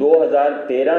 2013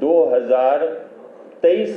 2023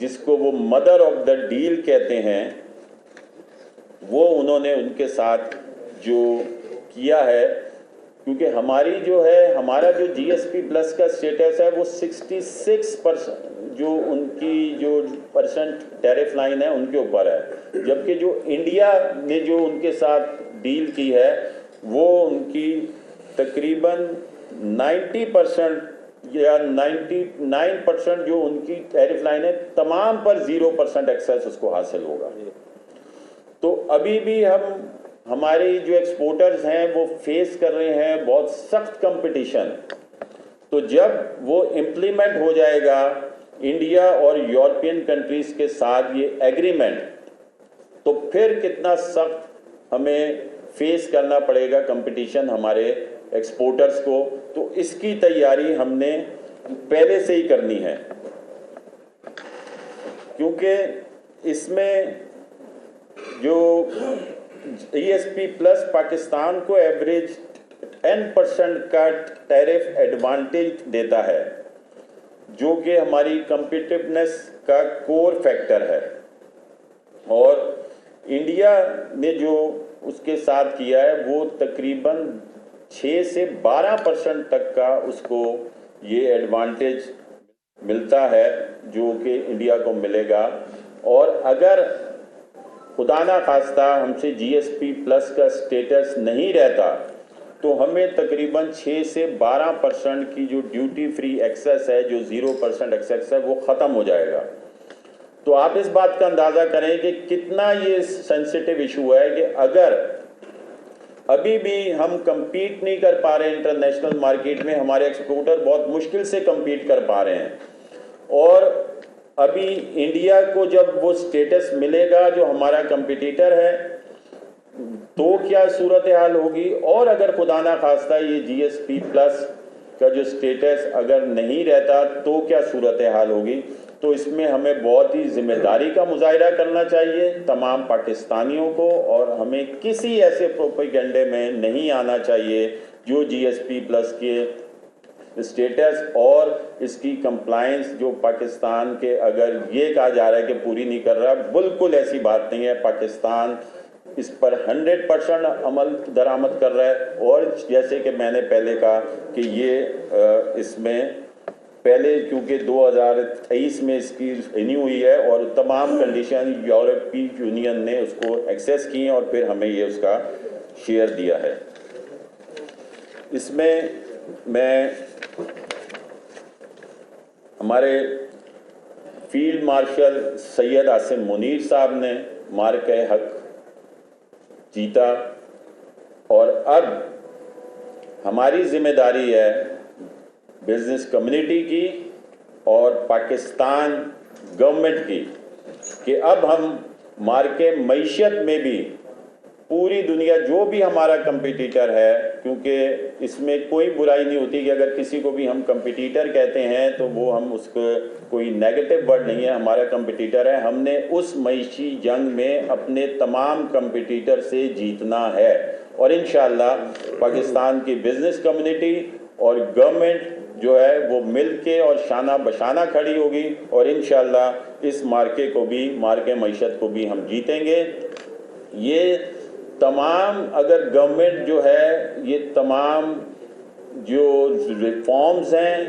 جس کو وہ مدر آف دا ڈیل کہتے ہیں وہ انہوں نے ان کے ساتھ جو کیا ہے، کیونکہ ہماری جو ہے ہمارا جو جی ایس پی پلس کا اسٹیٹس ہے وہ 66% جو ان کی جو پرسنٹ ٹیرف لائن ہے ان کے اوپر ہے، جبکہ جو انڈیا نے جو ان کے ساتھ ڈیل کی ہے وہ ان کی تقریباً 90% یا 99% جو ان کی ٹیرف لائن ہے تمام پر 0% ایکسیس اس کو حاصل ہوگا۔ تو ابھی بھی ہمارے جو ایکسپورٹرز ہیں وہ فیس کر رہے ہیں بہت سخت کمپٹیشن، تو جب وہ امپلیمنٹ ہو جائے گا انڈیا اور یورپین کنٹریز کے ساتھ یہ ایگریمنٹ، تو پھر کتنا سخت ہمیں فیس کرنا پڑے گا کمپٹیشن ہمارے ایکسپورٹرز کو، تو اس کی تیاری ہم نے پہلے سے ہی کرنی ہے، کیونکہ اس میں جو E S P plus Pakistan کو ایوریج 10% کا ٹیرف ایڈوانٹیج دیتا ہے، جو کہ ہماری کمپیٹیونیس کا کور فیکٹر ہے، اور انڈیا نے جو اس کے ساتھ کیا ہے وہ تقریباً 6 سے 12% تک کا اس کو یہ ایڈوانٹیج ملتا ہے جو کہ انڈیا کو ملے گا، اور اگر خدا نہ خواستہ ہم سے جی ایس پی پلس کا سٹیٹس نہیں رہتا تو ہمیں تقریباً 6 سے 12% کی جو ڈیوٹی فری ایکسیس ہے، جو 0% ایکسیس ہے، وہ ختم ہو جائے گا۔ تو آپ اس بات کا اندازہ کریں کہ کتنا یہ سینسیٹیو ایشو ہے کہ اگر ابھی بھی ہم کمپیٹ نہیں کر پا رہے انٹرنیشنل مارکیٹ میں، ہمارے ایکسپورٹر بہت مشکل سے کمپیٹ کر پا رہے ہیں، اور ابھی انڈیا کو جب وہ سٹیٹس ملے گا جو ہمارا کمپیٹیٹر ہے تو کیا صورتحال ہوگی، اور اگر خدا نہ خواستہ یہ جی ایس پی پلس کا جو سٹیٹس اگر نہیں رہتا تو کیا صورتحال ہوگی۔ تو اس میں ہمیں بہت ہی ذمہ داری کا مظاہرہ کرنا چاہیے تمام پاکستانیوں کو، اور ہمیں کسی ایسے پروپیگنڈے میں نہیں آنا چاہیے جو جی ایس پی پلس کے سٹیٹس اور اس کی کمپلائنس جو پاکستان کے اگر یہ کہا جا رہا ہے کہ پوری نہیں کر رہا، بالکل ایسی بات نہیں ہے، پاکستان اس پر 100% عمل درآمد کر رہا ہے، اور جیسے کہ میں نے پہلے کہا کہ یہ اس میں پہلے کیونکہ 2023 میں اس کی رینیو ہوئی ہے اور تمام کنڈیشن یورپی یونین نے اس کو ایکسیس کی ہیں اور پھر ہمیں یہ اس کا شیئر دیا ہے۔ اس میں ہمارے فیلڈ مارشل سید عاصم منیر صاحب نے مارکہ حق جیتا، اور اب ہماری ذمہ داری ہے بزنس کمیونٹی کی اور پاکستان گورنمنٹ کی کہ اب ہم مارکے معیشت میں بھی پوری دنیا جو بھی ہمارا کمپیٹیٹر ہے، کیونکہ اس میں کوئی برائی نہیں ہوتی کہ اگر کسی کو بھی ہم کمپیٹیٹر کہتے ہیں تو وہ ہم اس کو کوئی نیگیٹو ورڈ نہیں ہے، ہمارا کمپیٹیٹر ہے، ہم نے اس معیشی جنگ میں اپنے تمام کمپیٹیٹر سے جیتنا ہے، اور انشاءاللہ پاکستان کی بزنس کمیونٹی اور گورنمنٹ جو ہے وہ مل کے اور شانہ بشانہ کھڑی ہوگی، اور انشاءاللہ اس مارکے کو بھی، مارکے معیشت کو بھی ہم جیتیں گے۔ یہ تمام اگر گورنمنٹ جو ہے یہ تمام جو ریفارمز ہیں،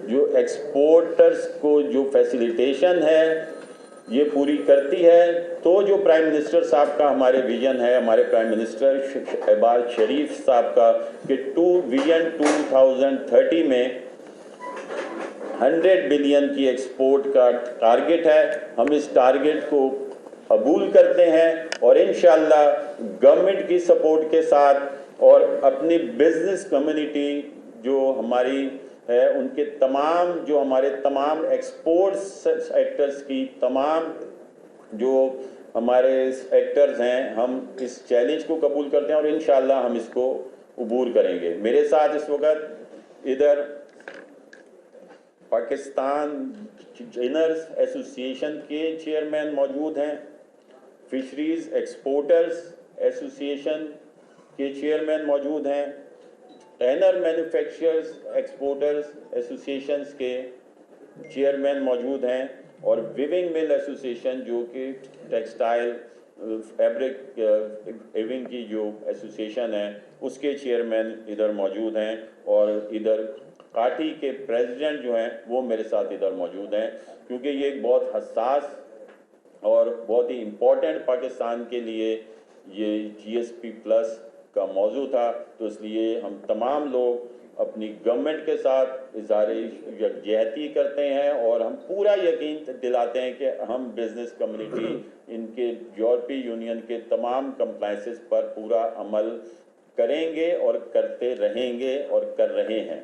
جو ایکسپورٹرز کو جو فیسیلیٹیشن ہے یہ پوری کرتی ہے، تو جو پرائم منسٹر صاحب کا ہمارے ویژن ہے، ہمارے پرائم منسٹر شہباز شریف صاحب کا کہ ویژن 2030 میں 100 بلین کی ایکسپورٹ کا ٹارگٹ ہے، ہم اس ٹارگٹ کو قبول کرتے ہیں، اور انشاءاللہ گورنمنٹ کی سپورٹ کے ساتھ اور اپنی بزنس کمیونٹی جو ہماری ہے ان کے تمام جو ہمارے تمام ایکسپورٹ سیکٹرز کی تمام جو ہمارے ایکٹرز ہیں، ہم اس چیلنج کو قبول کرتے ہیں اور انشاءاللہ ہم اس کو عبور کریں گے۔ میرے ساتھ اس وقت ادھر پاکستان جینرز ایسوسی ایشن کے چیئرمین موجود ہیں، فشریز ایکسپورٹرز ایسوسی ایشن کے چیئرمین موجود ہیں، ٹینر مینوفیکچررز ایکسپورٹرز ایسوسی ایشنز کے چیئرمین موجود ہیں، اور ویونگ مل ایسوسیشن جو کہ ٹیکسٹائل فیبرک ویونگ کی جو ایسوسیشن ہے اس کے چیئرمین ادھر موجود ہیں، اور ادھر کاٹی کے پریزیڈنٹ جو ہیں وہ میرے ساتھ ادھر موجود ہیں، کیونکہ یہ ایک بہت حساس اور بہت ہی امپورٹنٹ پاکستان کے لیے یہ جی ایس پی پلس کا موضوع تھا، تو اس لیے ہم تمام لوگ اپنی گورنمنٹ کے ساتھ اظہار یکجہتی کرتے ہیں، اور ہم پورا یقین دلاتے ہیں کہ ہم بزنس کمیونٹی ان کے یورپی یونین کے تمام کمپلائنسز پر پورا عمل کریں گے اور کرتے رہیں گے اور کر رہے ہیں۔